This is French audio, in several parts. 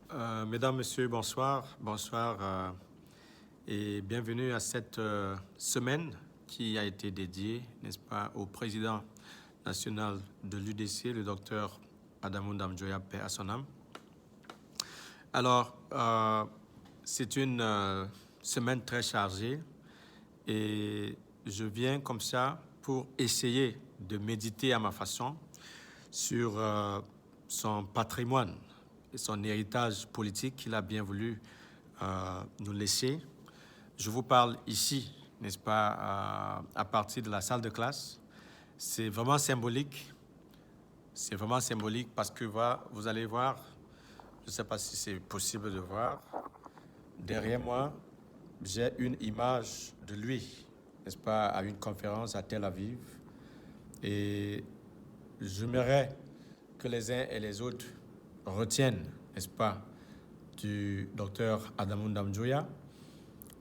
Mesdames, Messieurs, bonsoir. Bonsoir et bienvenue à cette semaine qui a été dédiée, n'est-ce pas, au président national de l'UDC, le docteur Adamou Ndamjoya, paix à son âme. Alors, c'est une semaine très chargée et je viens comme ça pour essayer de méditer à ma façon sur son patrimoine et son héritage politique qu'il a bien voulu nous laisser. Je vous parle ici, n'est-ce pas, à partir de la salle de classe. C'est vraiment symbolique. C'est vraiment symbolique parce que vous allez voir, je ne sais pas si c'est possible de voir, derrière moi, j'ai une image de lui, n'est-ce pas, à une conférence à Tel Aviv. Et j'aimerais que les uns et les autres retiennent, n'est-ce pas, du docteur Adamou Ndamjoya,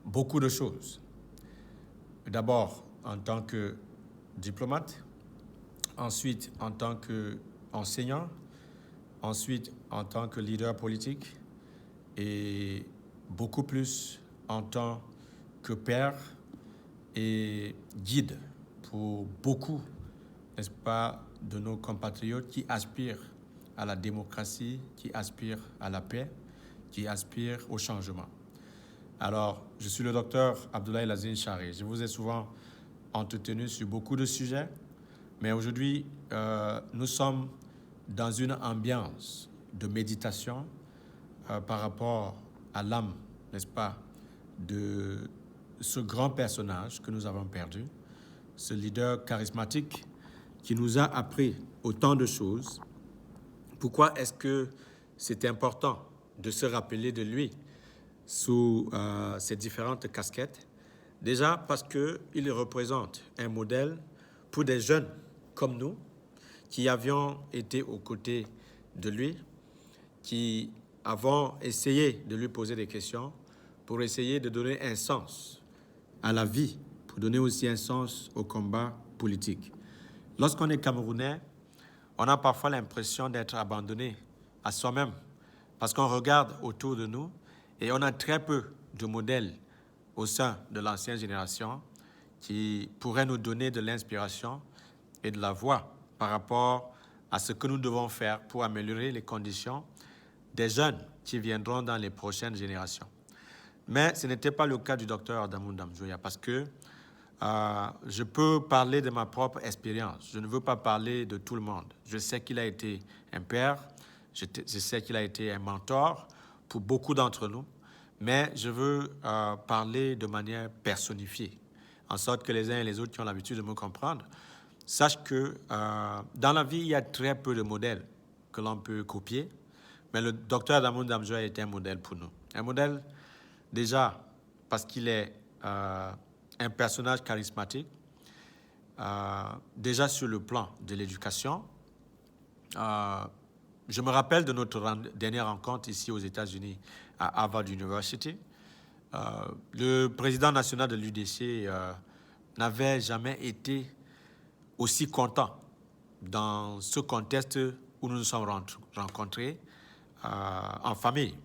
beaucoup de choses. D'abord, en tant que diplomate, ensuite en tant qu'enseignant, ensuite en tant que leader politique et beaucoup plus en tant que père et guide pour beaucoup, n'est-ce pas, de nos compatriotes qui aspirent à la démocratie, qui aspirent à la paix, qui aspirent au changement. Alors, je suis le docteur Abdoulaye Lazine Charé. Je vous ai souvent entretenu sur beaucoup de sujets, mais aujourd'hui, nous sommes dans une ambiance de méditation par rapport à l'âme, n'est-ce pas, de ce grand personnage que nous avons perdu, ce leader charismatique qui nous a appris autant de choses. Pourquoi est-ce que c'est important de se rappeler de lui sous ces différentes casquettes? Déjà parce qu'il représente un modèle pour des jeunes comme nous qui avions été aux côtés de lui, qui avons essayé de lui poser des questions pour essayer de donner un sens à la vie, pour donner aussi un sens au combat politique. Lorsqu'on est Camerounais, on a parfois l'impression d'être abandonné à soi-même parce qu'on regarde autour de nous et on a très peu de modèles au sein de l'ancienne génération qui pourraient nous donner de l'inspiration et de la voie par rapport à ce que nous devons faire pour améliorer les conditions des jeunes qui viendront dans les prochaines générations. Mais ce n'était pas le cas du docteur Adamou Ndamjoya parce que je peux parler de ma propre expérience. Je ne veux pas parler de tout le monde. Je sais qu'il a été un père, je sais qu'il a été un mentor pour beaucoup d'entre nous, mais je veux parler de manière personnifiée, en sorte que les uns et les autres qui ont l'habitude de me comprendre sachent que dans la vie, il y a très peu de modèles que l'on peut copier, mais le docteur Adamou Ndamjoya était un modèle pour nous. Un modèle déjà parce qu'il est un personnage charismatique, déjà sur le plan de l'éducation. Je me rappelle de notre dernière rencontre ici aux États-Unis à Harvard University. Le président national de l'UDC n'avait jamais été aussi content dans ce contexte où nous nous sommes rencontrés en famille.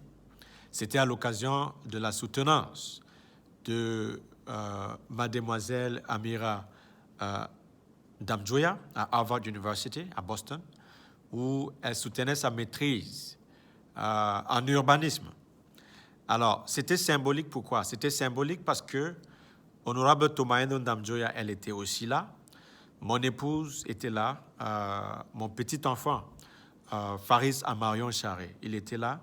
C'était à l'occasion de la soutenance de mademoiselle Amira Ndamjoya à Harvard University, à Boston, où elle soutenait sa maîtrise en urbanisme. Alors, c'était symbolique pourquoi? C'était symbolique parce que Honorable Tomaino Ndamjoya, elle était aussi là. Mon épouse était là. Mon petit enfant, Faris Amarion Charé, il était là.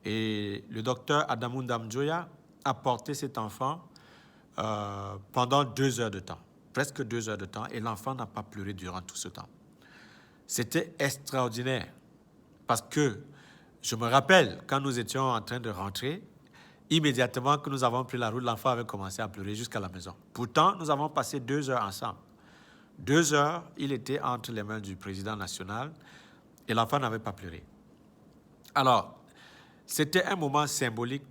Et le docteur Adamou Ndamjoya a porté cet enfant pendant 2 heures de temps, presque 2 heures de temps, et l'enfant n'a pas pleuré durant tout ce temps. C'était extraordinaire parce que je me rappelle quand nous étions en train de rentrer, immédiatement que nous avons pris la route, l'enfant avait commencé à pleurer jusqu'à la maison. Pourtant, nous avons passé 2 heures ensemble. 2 heures, il était entre les mains du président national et l'enfant n'avait pas pleuré. Alors, c'était un moment symbolique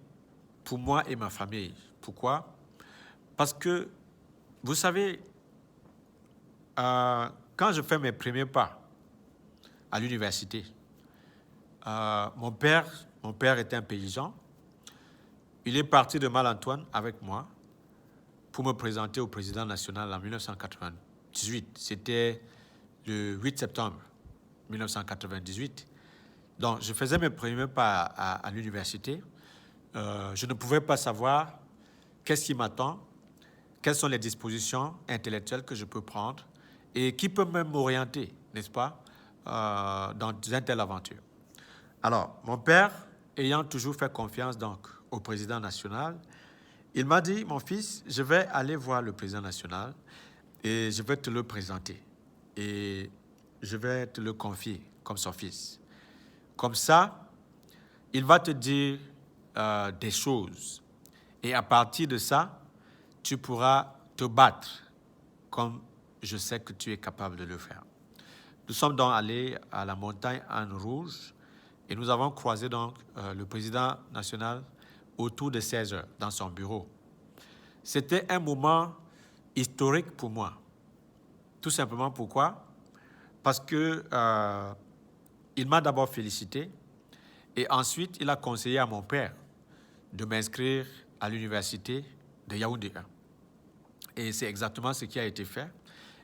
pour moi et ma famille. Pourquoi? Parce que, vous savez, quand je fais mes premiers pas à l'université, mon père Mon père était un paysan. Il est parti de Malantoine avec moi pour me présenter au président national en 1998. C'était le 8 septembre 1998. Donc, je faisais mes premiers pas à l'université. Je ne pouvais pas savoir qu'est-ce qui m'attend, quelles sont les dispositions intellectuelles que je peux prendre et qui peut même m'orienter, n'est-ce pas, dans une telle aventure. Alors, mon père, ayant toujours fait confiance donc au président national, il m'a dit, mon fils, je vais aller voir le président national et je vais te le présenter. Et je vais te le confier comme son fils. Comme ça, il va te dire des choses. Et à partir de ça, tu pourras te battre comme je sais que tu es capable de le faire. Nous sommes donc allés à la montagne Anne Rouge et nous avons croisé donc le président national autour de 16 heures dans son bureau. C'était un moment historique pour moi. Tout simplement pourquoi? Parce que il m'a d'abord félicité et ensuite il a conseillé à mon père de m'inscrire à l'université de Yaoundé 1. Et c'est exactement ce qui a été fait.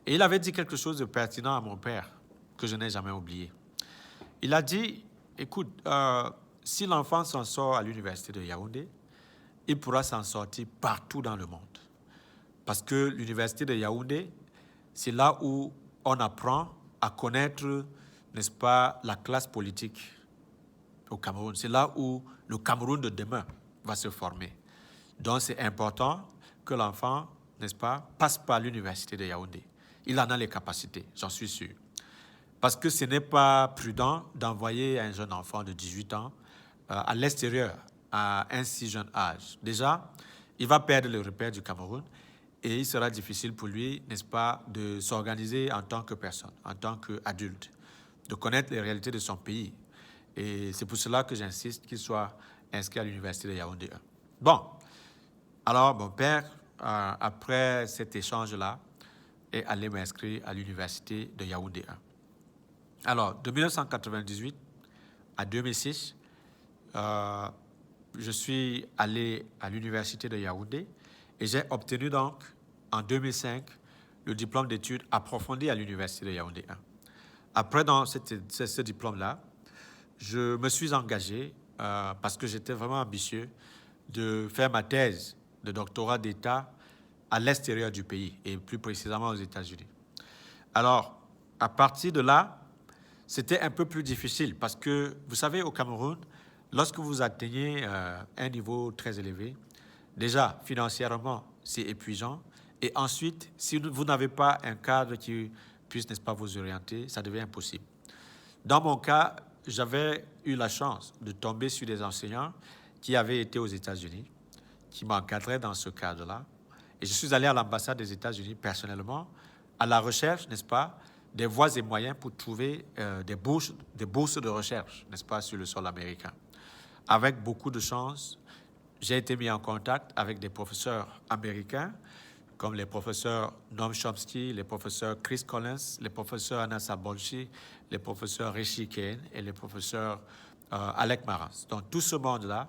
Et il avait dit quelque chose de pertinent à mon père que je n'ai jamais oublié. Il a dit, écoute, si l'enfant s'en sort à l'université de Yaoundé, il pourra s'en sortir partout dans le monde. Parce que l'université de Yaoundé, c'est là où on apprend à connaître, n'est-ce pas, la classe politique au Cameroun. C'est là où le Cameroun de demain va se former. Donc c'est important que l'enfant, n'est-ce pas, passe par l'université de Yaoundé. Il en a les capacités, j'en suis sûr. Parce que ce n'est pas prudent d'envoyer un jeune enfant de 18 ans à l'extérieur à un si jeune âge. Déjà, il va perdre le repère du Cameroun et il sera difficile pour lui, n'est-ce pas, de s'organiser en tant que personne, en tant qu'adulte, de connaître les réalités de son pays. Et c'est pour cela que j'insiste qu'il soit inscrit à l'université de Yaoundé 1. Bon, alors mon père, après cet échange-là, est allé m'inscrire à l'université de Yaoundé 1. Alors, de 1998 à 2006, je suis allé à l'université de Yaoundé et j'ai obtenu donc, en 2005, le diplôme d'études approfondies à l'université de Yaoundé 1. Après, dans ce diplôme-là, je me suis engagé, parce que j'étais vraiment ambitieux, de faire ma thèse de doctorat d'État à l'extérieur du pays, et plus précisément aux États-Unis. Alors, à partir de là, c'était un peu plus difficile parce que, vous savez, au Cameroun, lorsque vous atteignez un niveau très élevé, déjà, financièrement, c'est épuisant. Et ensuite, si vous n'avez pas un cadre qui puisse, n'est-ce pas, vous orienter, ça devient impossible. Dans mon cas, j'avais eu la chance de tomber sur des enseignants qui avaient été aux États-Unis, qui m'encadraient dans ce cadre-là. Et je suis allé à l'ambassade des États-Unis personnellement, à la recherche, n'est-ce pas, des voies et moyens pour trouver des bourses de recherche, n'est-ce pas, sur le sol américain. Avec beaucoup de chance, j'ai été mis en contact avec des professeurs américains, comme les professeurs Noam Chomsky, les professeurs Chris Collins, les professeurs Anas Abolchi, les professeurs Rishi Kane et les professeurs Alec Maras. Donc tout ce monde-là,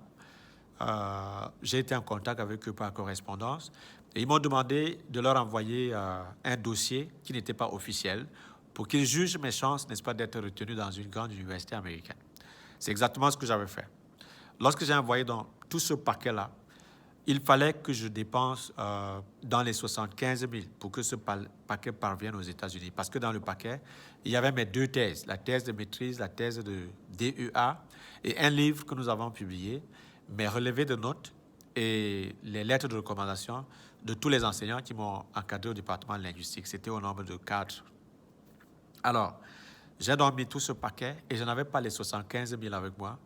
j'ai été en contact avec eux par correspondance et ils m'ont demandé de leur envoyer un dossier qui n'était pas officiel pour qu'ils jugent mes chances, n'est-ce pas, d'être retenu dans une grande université américaine. C'est exactement ce que j'avais fait. Lorsque j'ai envoyé dans tout ce paquet-là, il fallait que je dépense dans les 75 000 pour que ce paquet parvienne aux États-Unis. Parce que dans le paquet, il y avait mes deux thèses, la thèse de maîtrise, la thèse de DEA, et un livre que nous avons publié, mes relevés de notes et les lettres de recommandation de tous les enseignants qui m'ont encadré au département linguistique. C'était au nombre de 4. Alors, j'ai donc mis tout ce paquet et je n'avais pas les 75 000 avec moi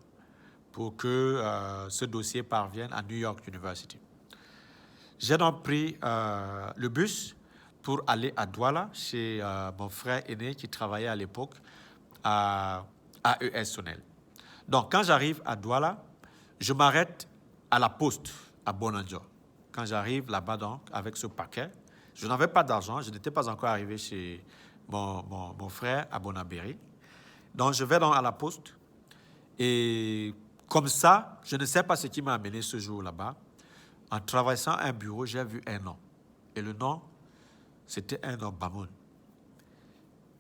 pour que ce dossier parvienne à New York University. J'ai donc pris le bus pour aller à Douala, chez mon frère aîné qui travaillait à l'époque à AES Sonel. Donc, quand j'arrive à Douala, je m'arrête à la poste à Bonanjo. Quand j'arrive là-bas, donc, avec ce paquet, je n'avais pas d'argent, je n'étais pas encore arrivé chez mon frère à Bonabéry. Donc, je vais donc à la poste et Comme ça, je ne sais pas ce qui m'a amené ce jour là-bas. En traversant un bureau, j'ai vu un nom. Et le nom, c'était un nom Bamoun.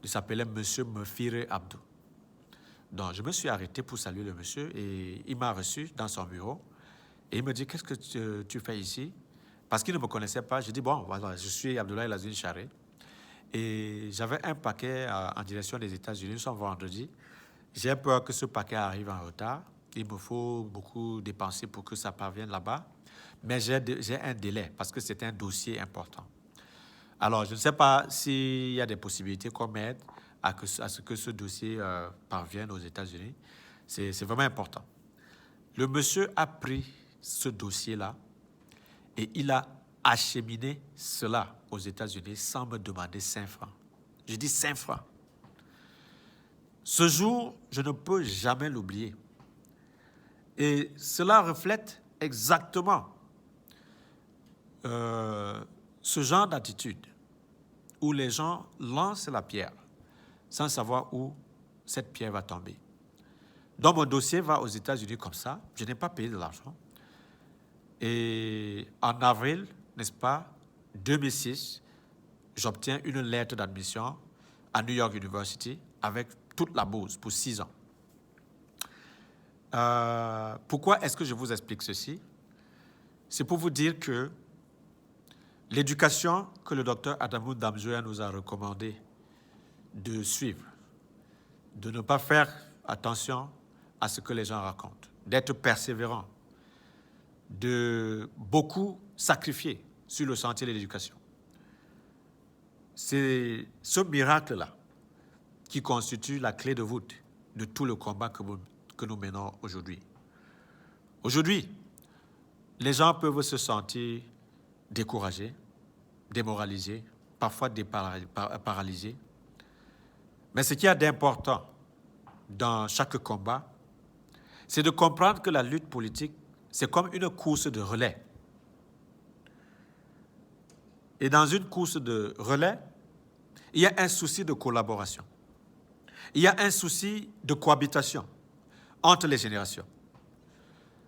Il s'appelait Monsieur Mefire Abdou. Donc, je me suis arrêté pour saluer le monsieur et il m'a reçu dans son bureau. Et il me dit, qu'est-ce que tu fais ici? Parce qu'il ne me connaissait pas. J'ai dit, bon, voilà, je suis Abdoulaye Lazune Charé. Et j'avais un paquet en direction des États-Unis. Nous sommes vendredi. J'ai peur que ce paquet arrive en retard. Il me faut beaucoup dépenser pour que ça parvienne là-bas. Mais j'ai un délai parce que c'est un dossier important. Alors, je ne sais pas s'il y a des possibilités qu'on m'aide à ce que ce dossier parvienne aux États-Unis. C'est vraiment important. Le monsieur a pris ce dossier-là et il a acheminé cela aux États-Unis sans me demander 5 francs. Je dis 5 francs. Ce jour, je ne peux jamais l'oublier. Et cela reflète exactement ce genre d'attitude où les gens lancent la pierre sans savoir où cette pierre va tomber. Donc, mon dossier va aux États-Unis comme ça. Je n'ai pas payé de l'argent. Et en avril, n'est-ce pas, 2006, j'obtiens une lettre d'admission à New York University avec toute la bourse pour 6 ans. Pourquoi est-ce que je vous explique ceci? C'est pour vous dire que l'éducation que le docteur Adamou Damjoya nous a recommandé de suivre, de ne pas faire attention à ce que les gens racontent, d'être persévérant, de beaucoup sacrifier sur le sentier de l'éducation. C'est ce miracle-là qui constitue la clé de voûte de tout le combat que nous menons aujourd'hui. Aujourd'hui, les gens peuvent se sentir découragés, démoralisés, parfois paralysés. Mais ce qu'il y a d'important dans chaque combat, c'est de comprendre que la lutte politique, c'est comme une course de relais. Et dans une course de relais, il y a un souci de collaboration. Il y a un souci de cohabitation entre les générations.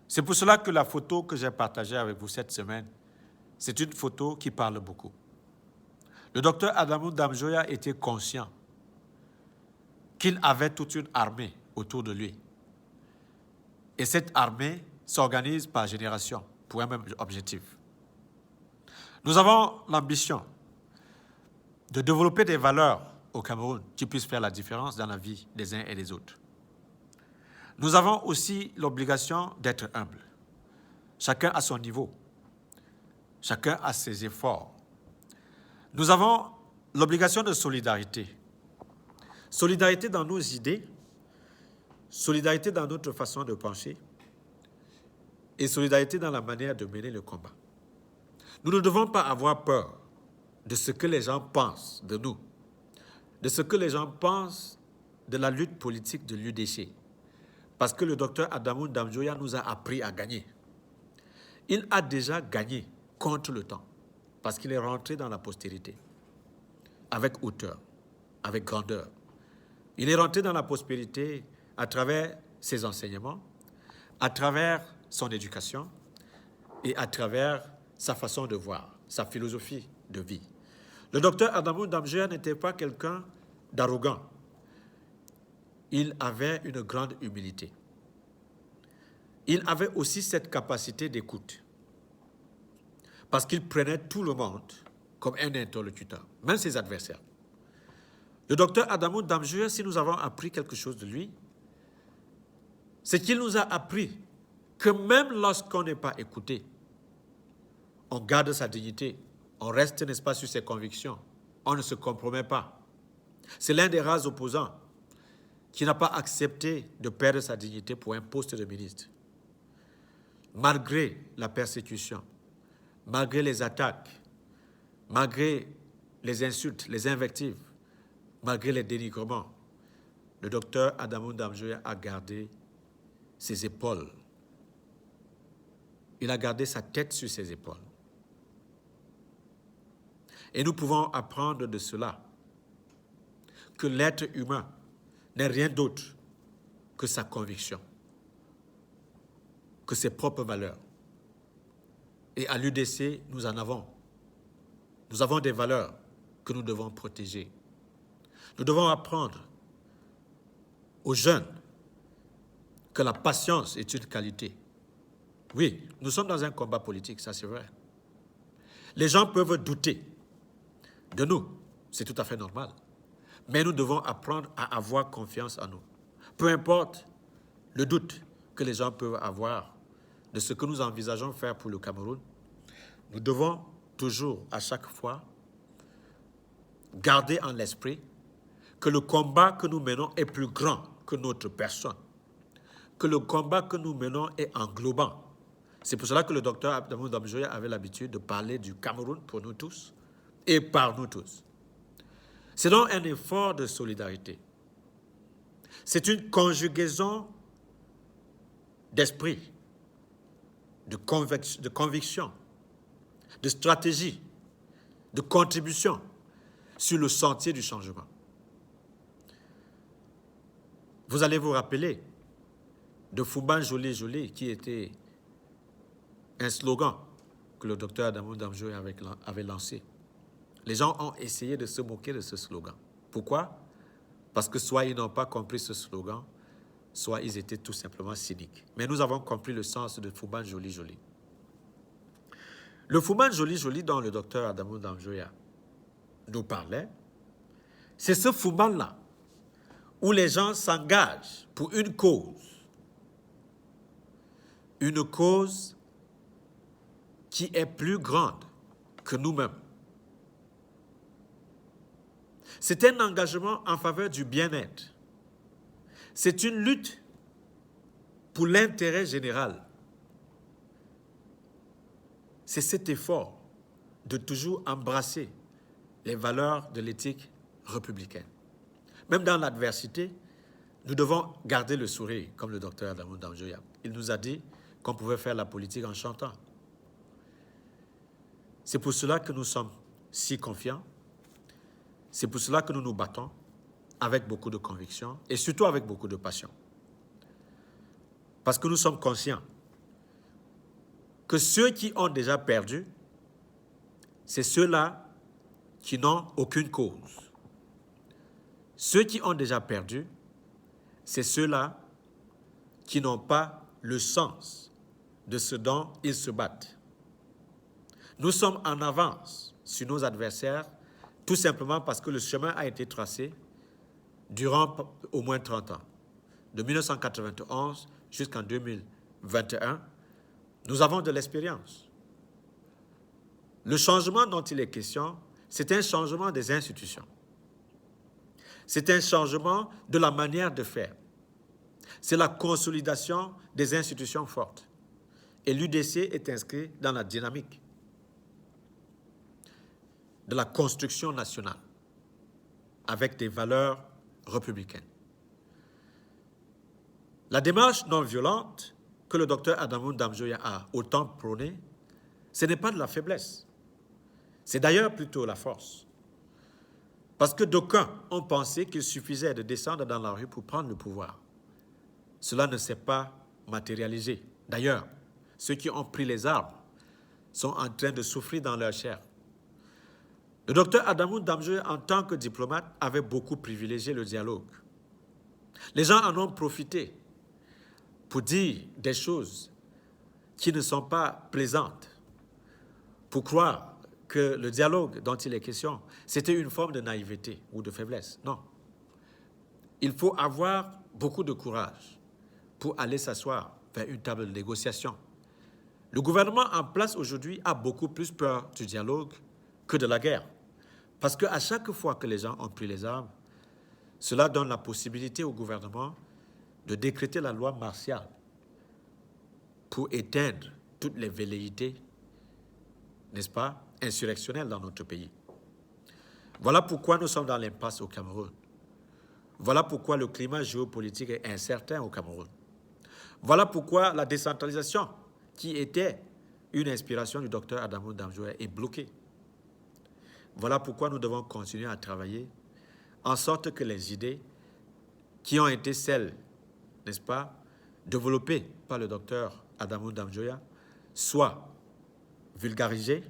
C'est pour cela que la photo que j'ai partagée avec vous cette semaine, c'est une photo qui parle beaucoup. Le docteur Adamou Damjoya était conscient qu'il avait toute une armée autour de lui. Et cette armée s'organise par génération pour un même objectif. Nous avons l'ambition de développer des valeurs au Cameroun qui puissent faire la différence dans la vie des uns et des autres. Nous avons aussi l'obligation d'être humbles. Chacun à son niveau. Chacun a ses efforts. Nous avons l'obligation de solidarité. Solidarité dans nos idées, solidarité dans notre façon de penser et solidarité dans la manière de mener le combat. Nous ne devons pas avoir peur de ce que les gens pensent de nous, de ce que les gens pensent de la lutte politique de l'UDC. Parce que le docteur Adamou Damjoya nous a appris à gagner. Il a déjà gagné contre le temps, parce qu'il est rentré dans la postérité, avec hauteur, avec grandeur. Il est rentré dans la prospérité à travers ses enseignements, à travers son éducation et à travers sa façon de voir, sa philosophie de vie. Le docteur Adamou Damjoya n'était pas quelqu'un d'arrogant. Il avait une grande humilité. Il avait aussi cette capacité d'écoute. Parce qu'il prenait tout le monde comme un interlocuteur, même ses adversaires. Le docteur Adamou Damjoya, si nous avons appris quelque chose de lui, c'est qu'il nous a appris que même lorsqu'on n'est pas écouté, on garde sa dignité, on reste, n'est-ce pas, sur ses convictions, on ne se compromet pas. C'est l'un des rares opposants qui n'a pas accepté de perdre sa dignité pour un poste de ministre. Malgré la persécution, malgré les attaques, malgré les insultes, les invectives, malgré les dénigrements, le docteur Adamou Damjoya a gardé ses épaules. Il a gardé sa tête sur ses épaules. Et nous pouvons apprendre de cela que l'être humain n'est rien d'autre que sa conviction. que ses propres valeurs. Et à l'UDC, nous en avons. Nous avons des valeurs que nous devons protéger. Nous devons apprendre aux jeunes que la patience est une qualité. Oui, nous sommes dans un combat politique, ça c'est vrai. Les gens peuvent douter de nous, c'est tout à fait normal. Mais nous devons apprendre à avoir confiance en nous. Peu importe le doute que les gens peuvent avoir de ce que nous envisageons faire pour le Cameroun, nous devons toujours, à chaque fois, garder en l'esprit que le combat que nous menons est plus grand que notre personne, que le combat que nous menons est englobant. C'est pour cela que le docteur Adamou Damjoya avait l'habitude de parler du Cameroun pour nous tous et par nous tous. C'est donc un effort de solidarité. C'est une conjugaison d'esprit, de conviction, de stratégie, de contribution sur le sentier du changement. Vous allez vous rappeler de Fouban Joli Joli, qui était un slogan que le docteur Adamou Damjoya avait lancé. Les gens ont essayé de se moquer de ce slogan. Pourquoi? Parce que soit ils n'ont pas compris ce slogan, soit ils étaient tout simplement cyniques. Mais nous avons compris le sens de Fouban Joli Joli. Le Fouban Joli Joli dont le docteur Adamou Damjoya nous parlait, c'est ce Fouban-là où les gens s'engagent pour une cause qui est plus grande que nous-mêmes. C'est un engagement en faveur du bien-être. C'est une lutte pour l'intérêt général. C'est cet effort de toujours embrasser les valeurs de l'éthique républicaine. Même dans l'adversité, nous devons garder le sourire, comme le docteur Adamou Damjoya. Il nous a dit qu'on pouvait faire la politique en chantant. C'est pour cela que nous sommes si confiants. C'est pour cela que nous nous battons avec beaucoup de conviction et surtout avec beaucoup de passion. Parce que nous sommes conscients que ceux qui ont déjà perdu, c'est ceux-là qui n'ont aucune cause. Ceux qui ont déjà perdu, c'est ceux-là qui n'ont pas le sens de ce dont ils se battent. Nous sommes en avance sur nos adversaires, tout simplement parce que le chemin a été tracé durant au moins 30 ans. De 1991 jusqu'en 2021, nous avons de l'expérience. Le changement dont il est question, c'est un changement des institutions. C'est un changement de la manière de faire. C'est la consolidation des institutions fortes. Et l'UDC est inscrit dans la dynamique de la construction nationale avec des valeurs républicaines. La démarche non violente que le docteur Adamou Damjoya a autant prônée, ce n'est pas de la faiblesse. C'est d'ailleurs plutôt la force. Parce que d'aucuns ont pensé qu'il suffisait de descendre dans la rue pour prendre le pouvoir. Cela ne s'est pas matérialisé. D'ailleurs, ceux qui ont pris les armes sont en train de souffrir dans leur chair. Le docteur Adamou Damjoya, en tant que diplomate, avait beaucoup privilégié le dialogue. Les gens en ont profité pour dire des choses qui ne sont pas plaisantes, pour croire que le dialogue dont il est question, c'était une forme de naïveté ou de faiblesse. Non. Il faut avoir beaucoup de courage pour aller s'asseoir vers une table de négociation. Le gouvernement en place aujourd'hui a beaucoup plus peur du dialogue que de la guerre. Parce qu'à chaque fois que les gens ont pris les armes, cela donne la possibilité au gouvernement de décréter la loi martiale pour éteindre toutes les velléités, n'est-ce pas, insurrectionnelles dans notre pays. Voilà pourquoi nous sommes dans l'impasse au Cameroun. Voilà pourquoi le climat géopolitique est incertain au Cameroun. Voilà pourquoi la décentralisation, qui était une inspiration du docteur Adamou Damjoya, est bloquée. Voilà pourquoi nous devons continuer à travailler en sorte que les idées qui ont été celles, n'est-ce pas, développées par le docteur Adamou Damjoya soit vulgarisé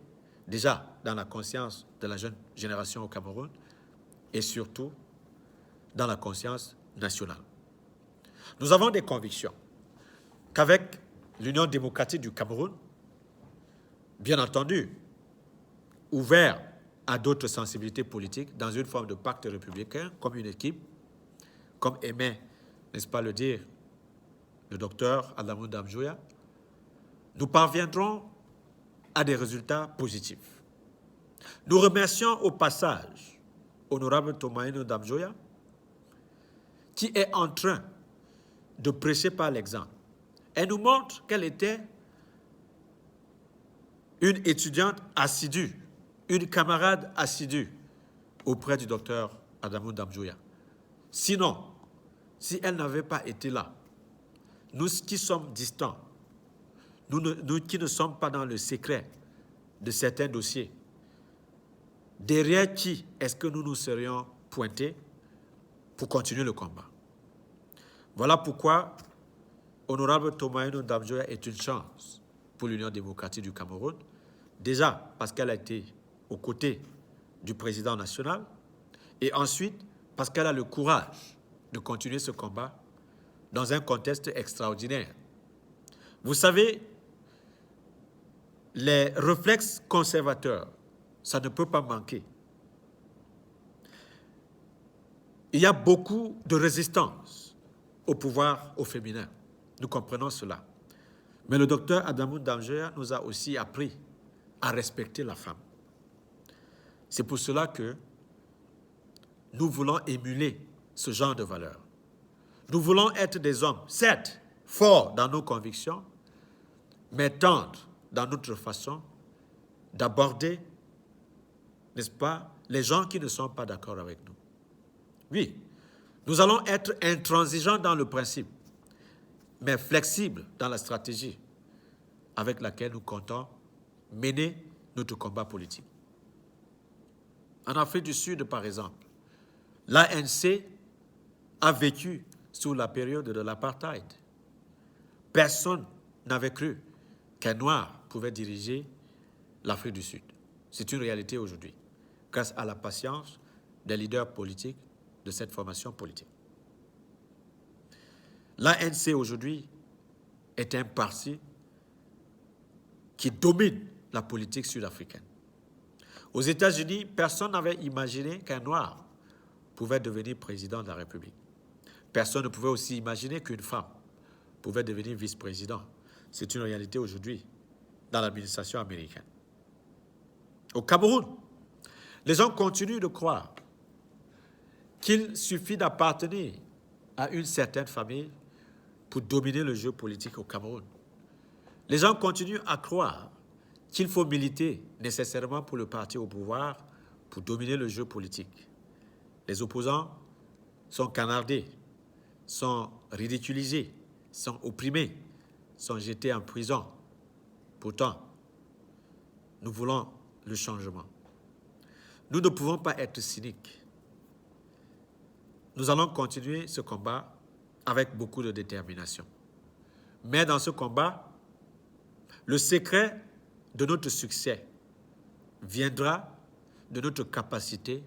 déjà dans la conscience de la jeune génération au Cameroun et surtout dans la conscience nationale. Nous avons des convictions qu'avec l'Union démocratique du Cameroun, bien entendu, ouvert à d'autres sensibilités politiques dans une forme de pacte républicain, comme une équipe, comme aimait, n'est-ce pas le dire, le docteur Adamou Damjoya, nous parviendrons à des résultats positifs. Nous remercions au passage Honorable Tomaino Damjoya, qui est en train de prêcher par l'exemple. Elle nous montre qu'elle était une étudiante assidue, une camarade assidue auprès du docteur Adamou Damjoya. Sinon, si elle n'avait pas été là, nous qui sommes distants, nous qui ne sommes pas dans le secret de certains dossiers, derrière qui est-ce que nous nous serions pointés pour continuer le combat? Voilà pourquoi Honorable Tomaino Damjoya est une chance pour l'Union démocratique du Cameroun, déjà parce qu'elle a été aux côtés du président national, et ensuite parce qu'elle a le courage de continuer ce combat dans un contexte extraordinaire. Vous savez, les réflexes conservateurs, ça ne peut pas manquer. Il y a beaucoup de résistance au pouvoir au féminin. Nous comprenons cela. Mais le docteur Adamou Damjoya nous a aussi appris à respecter la femme. C'est pour cela que nous voulons émuler ce genre de valeurs. Nous voulons être des hommes, certes, forts dans nos convictions, mais tendres dans notre façon d'aborder, n'est-ce pas, les gens qui ne sont pas d'accord avec nous. Oui, nous allons être intransigeants dans le principe, mais flexibles dans la stratégie avec laquelle nous comptons mener notre combat politique. En Afrique du Sud, par exemple, l'ANC a vécu sous la période de l'apartheid. Personne n'avait cru qu'un noir pouvait diriger l'Afrique du Sud. C'est une réalité aujourd'hui, grâce à la patience des leaders politiques de cette formation politique. L'ANC aujourd'hui est un parti qui domine la politique sud-africaine. Aux États-Unis, personne n'avait imaginé qu'un noir pouvait devenir président de la République. Personne ne pouvait aussi imaginer qu'une femme pouvait devenir vice-président. C'est une réalité aujourd'hui dans l'administration américaine. Au Cameroun, les gens continuent de croire qu'il suffit d'appartenir à une certaine famille pour dominer le jeu politique au Cameroun. Les gens continuent à croire qu'il faut militer nécessairement pour le parti au pouvoir pour dominer le jeu politique. Les opposants sont canardés, sont ridiculisés, sont opprimés, sont jetés en prison. Pourtant, nous voulons le changement. Nous ne pouvons pas être cyniques. Nous allons continuer ce combat avec beaucoup de détermination. Mais dans ce combat, le secret de notre succès viendra de notre capacité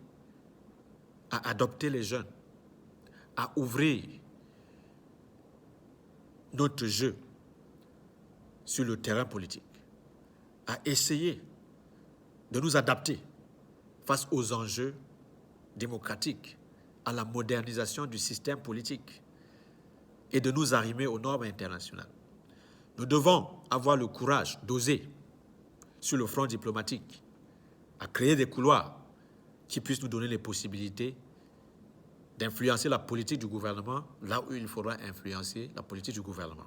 à adopter les jeunes, à ouvrir notre jeu sur le terrain politique, à essayer de nous adapter face aux enjeux démocratiques, à la modernisation du système politique et de nous arrimer aux normes internationales. Nous devons avoir le courage d'oser sur le front diplomatique, à créer des couloirs qui puissent nous donner les possibilités d'influencer la politique du gouvernement là où il faudra influencer la politique du gouvernement.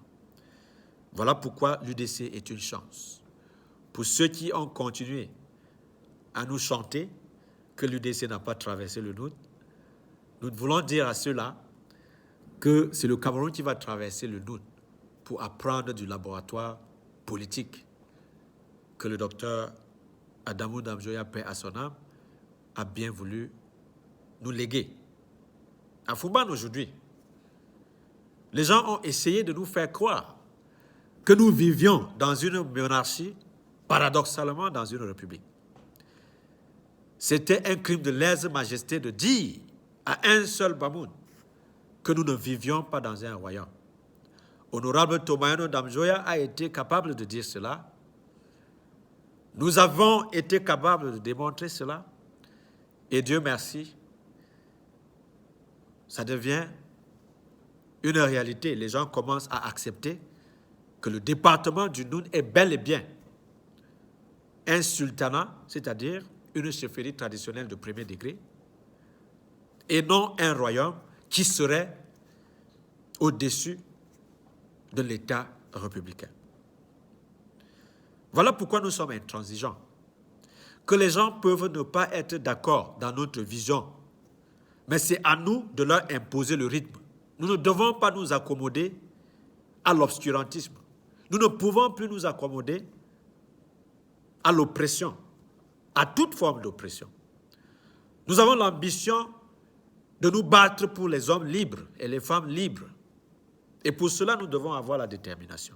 Voilà pourquoi l'UDC est une chance. Pour ceux qui ont continué à nous chanter que l'UDC n'a pas traversé le nôtre, nous voulons dire à ceux-là que c'est le Cameroun qui va traverser le nôtre pour apprendre du laboratoire politique que le docteur Adamou Damjoya, paix à son âme, a bien voulu nous léguer. À Foumbane aujourd'hui, les gens ont essayé de nous faire croire que nous vivions dans une monarchie, paradoxalement dans une république. C'était un crime de lèse-majesté de dire à un seul Bamoun que nous ne vivions pas dans un royaume. Honorable Tomayano Damjoya a été capable de dire cela. Nous avons été capables de démontrer cela. Et Dieu merci, ça devient une réalité. Les gens commencent à accepter que le département du Noun est bel et bien un sultanat, c'est-à-dire une chefferie traditionnelle de premier degré, et non un royaume qui serait au-dessus de l'État républicain. Voilà pourquoi nous sommes intransigeants. Que les gens peuvent ne pas être d'accord dans notre vision, mais c'est à nous de leur imposer le rythme. Nous ne devons pas nous accommoder à l'obscurantisme. Nous ne pouvons plus nous accommoder à l'oppression, à toute forme d'oppression. Nous avons l'ambition de nous battre pour les hommes libres et les femmes libres. Et pour cela, nous devons avoir la détermination.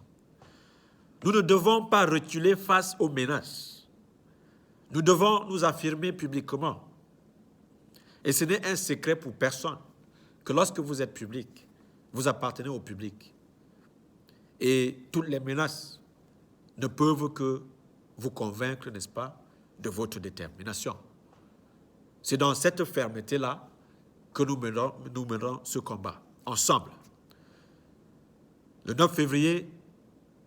Nous ne devons pas reculer face aux menaces. Nous devons nous affirmer publiquement. Et ce n'est un secret pour personne que lorsque vous êtes public, vous appartenez au public. Et toutes les menaces ne peuvent que vous convaincre, n'est-ce pas, de votre détermination. C'est dans cette fermeté-là que nous menons ce combat, ensemble. Le 9 février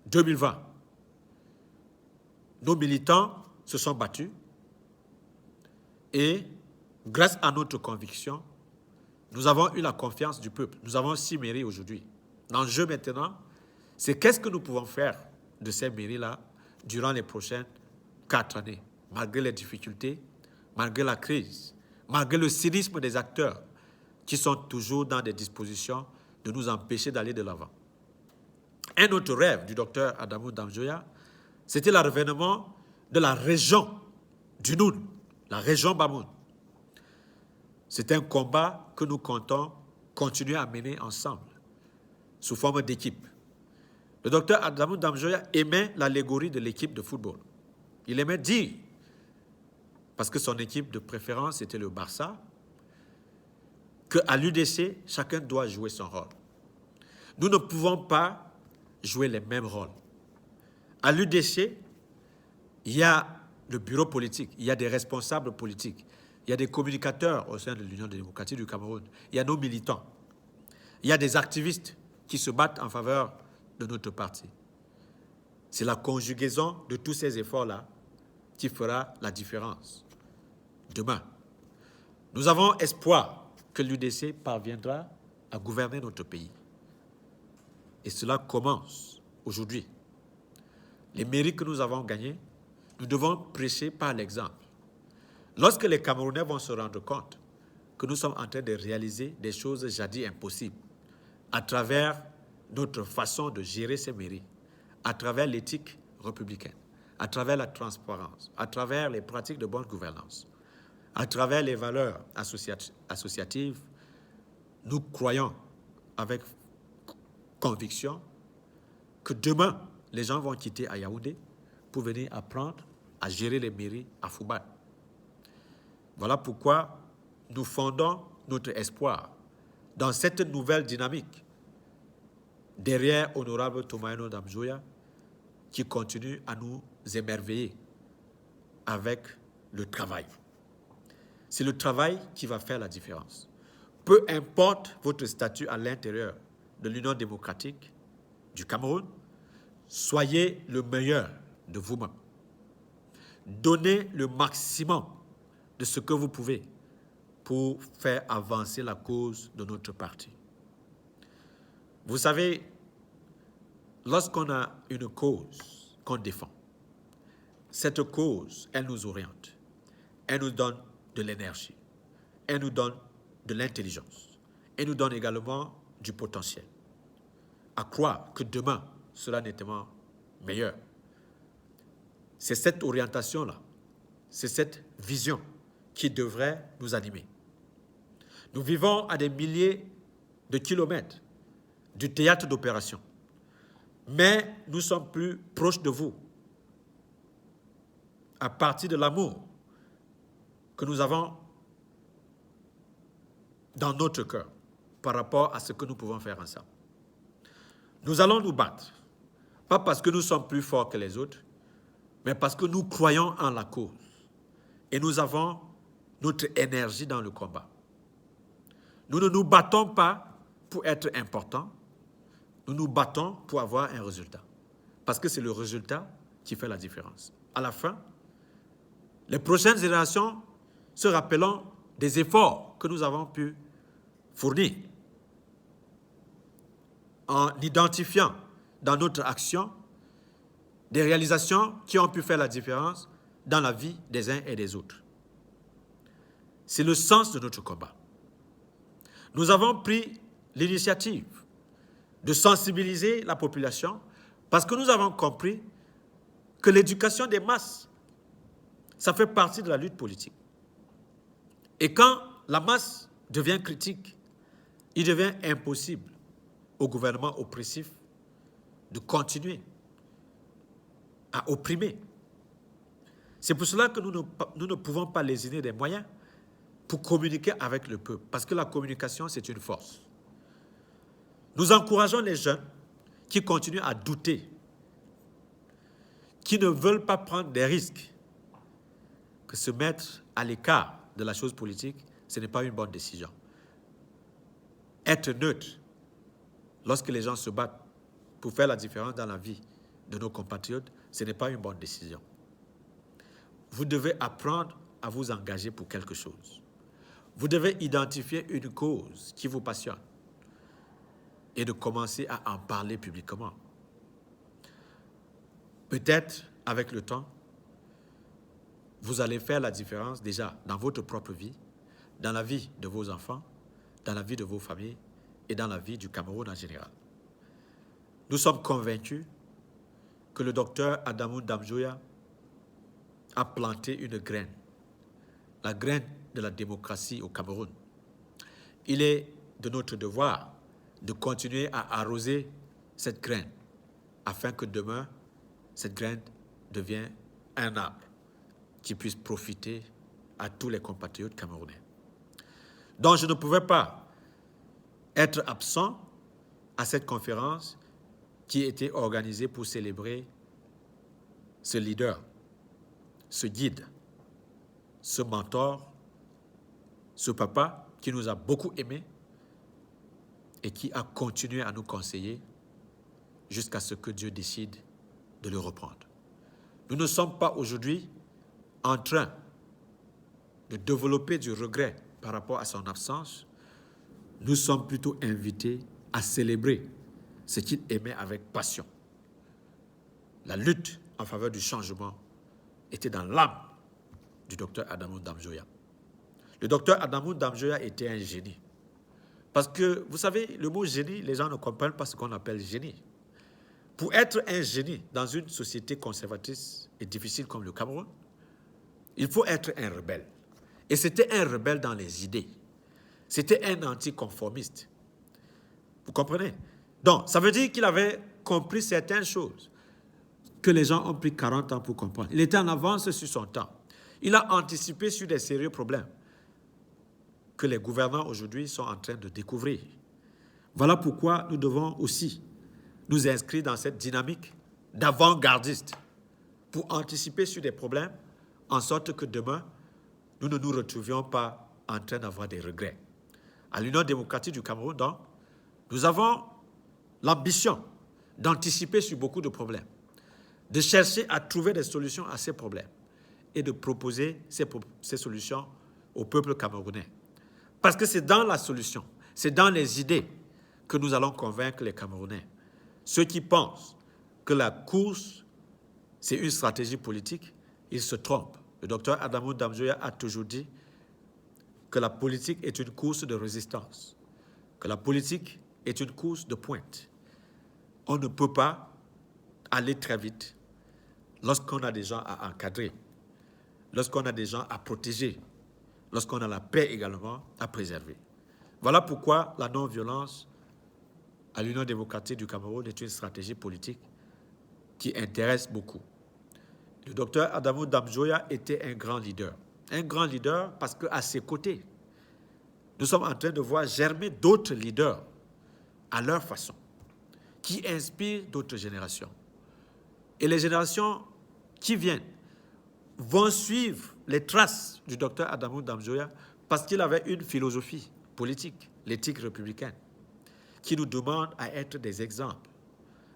2020, nos militants se sont battus et, grâce à notre conviction, nous avons eu la confiance du peuple. Nous avons 6 mairies aujourd'hui. L'enjeu maintenant, c'est qu'est-ce que nous pouvons faire de ces mairies-là durant les prochaines 4 années, malgré les difficultés, malgré la crise, malgré le cynisme des acteurs qui sont toujours dans des dispositions de nous empêcher d'aller de l'avant. Un autre rêve du docteur Adamou Damjoya, c'était l'avènement de la région du Noun, la région Bamoun. C'est un combat que nous comptons continuer à mener ensemble, sous forme d'équipe. Le docteur Adamou Damjoya aimait l'allégorie de l'équipe de football. Il aimait dire, parce que son équipe de préférence était le Barça, qu'à l'UDC, chacun doit jouer son rôle. Nous ne pouvons pas jouer les mêmes rôles. À l'UDC, il y a le bureau politique, il y a des responsables politiques, il y a des communicateurs au sein de l'Union démocratique du Cameroun, il y a nos militants, il y a des activistes qui se battent en faveur de notre parti. C'est la conjugaison de tous ces efforts-là qui fera la différence demain. Nous avons espoir que l'UDC parviendra à gouverner notre pays. Et cela commence aujourd'hui. Les mairies que nous avons gagnées, nous devons prêcher par l'exemple. Lorsque les Camerounais vont se rendre compte que nous sommes en train de réaliser des choses jadis impossibles à travers notre façon de gérer ces mairies, à travers l'éthique républicaine, à travers la transparence, à travers les pratiques de bonne gouvernance, à travers les valeurs associatives, nous croyons avec conviction que demain, les gens vont quitter à Yaoundé pour venir apprendre à gérer les mairies à Foubat. Voilà pourquoi nous fondons notre espoir dans cette nouvelle dynamique derrière Honorable Tomayano Damjoya qui continue à nous émerveiller avec le travail. C'est le travail qui va faire la différence. Peu importe votre statut à l'intérieur de l'Union démocratique du Cameroun, soyez le meilleur de vous-même. Donnez le maximum de ce que vous pouvez pour faire avancer la cause de notre parti. Vous savez, lorsqu'on a une cause qu'on défend, cette cause, elle nous oriente, elle nous donne de l'énergie, elle nous donne de l'intelligence, elle nous donne également du potentiel. À croire que demain sera nettement meilleur. C'est cette orientation-là, c'est cette vision qui devrait nous animer. Nous vivons à des milliers de kilomètres du théâtre d'opération. mais nous sommes plus proches de vous à partir de l'amour que nous avons dans notre cœur par rapport à ce que nous pouvons faire ensemble. Nous allons nous battre, pas parce que nous sommes plus forts que les autres, mais parce que nous croyons en la cause et nous avons notre énergie dans le combat. Nous ne nous battons pas pour être importants, nous nous battons pour avoir un résultat. Parce que c'est le résultat qui fait la différence. À la fin, les prochaines générations se rappelleront des efforts que nous avons pu fournir en identifiant dans notre action des réalisations qui ont pu faire la différence dans la vie des uns et des autres. C'est le sens de notre combat. Nous avons pris l'initiative de sensibiliser la population parce que nous avons compris que l'éducation des masses, ça fait partie de la lutte politique. Et quand la masse devient critique, il devient impossible au gouvernement oppressif de continuer à opprimer. C'est pour cela que nous ne pouvons pas lésiner des moyens pour communiquer avec le peuple, parce que la communication, c'est une force. Nous encourageons les jeunes qui continuent à douter, qui ne veulent pas prendre des risques, que se mettre à l'écart de la chose politique, ce n'est pas une bonne décision. Être neutre, lorsque les gens se battent pour faire la différence dans la vie de nos compatriotes, ce n'est pas une bonne décision. Vous devez apprendre à vous engager pour quelque chose. Vous devez identifier une cause qui vous passionne et de commencer à en parler publiquement. Peut-être, avec le temps, vous allez faire la différence déjà dans votre propre vie, dans la vie de vos enfants, dans la vie de vos familles et dans la vie du Cameroun en général. Nous sommes convaincus que le docteur Adamou Damjoya a planté une graine, la graine de la démocratie au Cameroun. Il est de notre devoir de continuer à arroser cette graine afin que demain, cette graine devienne un arbre qui puisse profiter à tous les compatriotes camerounais. Donc, je ne pouvais pas être absent à cette conférence qui était organisée pour célébrer ce leader, ce guide, ce mentor, ce papa qui nous a beaucoup aimés et qui a continué à nous conseiller jusqu'à ce que Dieu décide de le reprendre. Nous ne sommes pas aujourd'hui en train de développer du regret par rapport à son absence. Nous sommes plutôt invités à célébrer ce qu'il aimait avec passion. La lutte en faveur du changement était dans l'âme du docteur Adamou Damjoya. Le docteur Adamou Damjoya était un génie. Parce que, vous savez, le mot génie, les gens ne comprennent pas ce qu'on appelle génie. Pour être un génie dans une société conservatrice et difficile comme le Cameroun, il faut être un rebelle. Et c'était un rebelle dans les idées. C'était un anticonformiste. Vous comprenez? Donc, ça veut dire qu'il avait compris certaines choses que les gens ont pris 40 ans pour comprendre. Il était en avance sur son temps. Il a anticipé sur des sérieux problèmes que les gouvernants aujourd'hui sont en train de découvrir. Voilà pourquoi nous devons aussi nous inscrire dans cette dynamique d'avant-gardiste pour anticiper sur des problèmes en sorte que demain, nous ne nous retrouvions pas en train d'avoir des regrets. À l'Union démocratique du Cameroun, donc, nous avons l'ambition d'anticiper sur beaucoup de problèmes, de chercher à trouver des solutions à ces problèmes et de proposer ces solutions au peuple camerounais. Parce que c'est dans la solution, c'est dans les idées que nous allons convaincre les Camerounais. Ceux qui pensent que la course, c'est une stratégie politique, ils se trompent. Le docteur Adamou Damjoya a toujours dit que la politique est une course de résistance, que la politique est une course de pointe. On ne peut pas aller très vite lorsqu'on a des gens à encadrer, lorsqu'on a des gens à protéger, lorsqu'on a la paix également à préserver. Voilà pourquoi la non-violence à l'Union démocratique du Cameroun est une stratégie politique qui intéresse beaucoup. Le docteur Adamou Damjoya était un grand leader. Un grand leader parce qu'à ses côtés, nous sommes en train de voir germer d'autres leaders à leur façon, qui inspirent d'autres générations. Et les générations qui viennent vont suivre les traces du docteur Adamou Damjoya parce qu'il avait une philosophie politique, l'éthique républicaine, qui nous demande à être des exemples,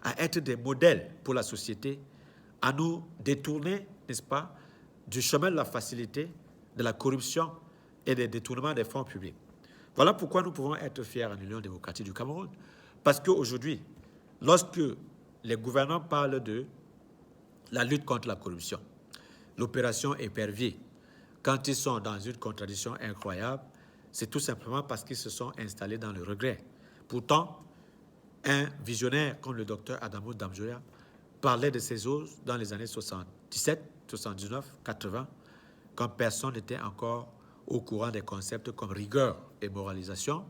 à être des modèles pour la société, à nous détourner, n'est-ce pas, du chemin de la facilité, de la corruption et des détournements des fonds publics. Voilà pourquoi nous pouvons être fiers en Union démocratique du Cameroun. Parce qu'aujourd'hui, lorsque les gouvernants parlent de la lutte contre la corruption, l'opération Épervier, quand ils sont dans une contradiction incroyable, c'est tout simplement parce qu'ils se sont installés dans le regret. Pourtant, un visionnaire comme le docteur Adamou Damjoya parlait de ces choses dans les années 77, 79, 80, quand personne n'était encore au courant des concepts comme rigueur et moralisation,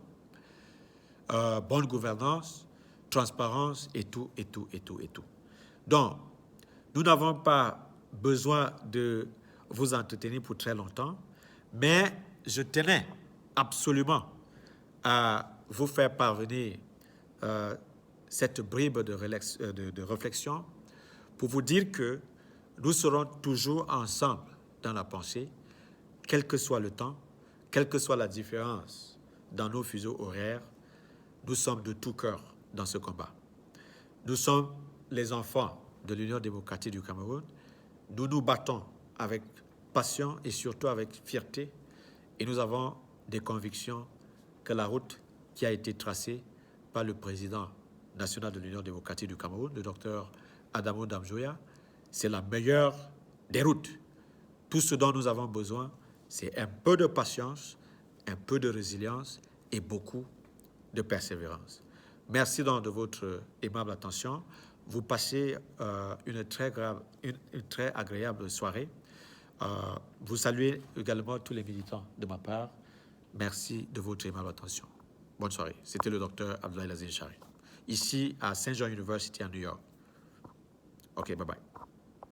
bonne gouvernance, transparence et tout, et tout, et tout, et tout. Donc, nous n'avons pas besoin de vous entretenir pour très longtemps, mais je tenais absolument à vous faire parvenir cette bribe de réflexion pour vous dire que nous serons toujours ensemble dans la pensée, quel que soit le temps, quelle que soit la différence dans nos fuseaux horaires, nous sommes de tout cœur dans ce combat. Nous sommes les enfants de l'Union démocratique du Cameroun. Nous nous battons avec passion et surtout avec fierté. Et nous avons des convictions que la route qui a été tracée par le président national de l'Union démocratique du Cameroun, le docteur Adamou Damjoya, c'est la meilleure des routes. Tout ce dont nous avons besoin, c'est un peu de patience, un peu de résilience et beaucoup de persévérance. Merci donc de votre aimable attention. Vous passez une très agréable soirée. Vous saluez également tous les militants de ma part. Merci de votre aimable attention. Bonne soirée. C'était le docteur Abdoulaye Lazine Chari, ici à St. John University à New York. OK, bye-bye.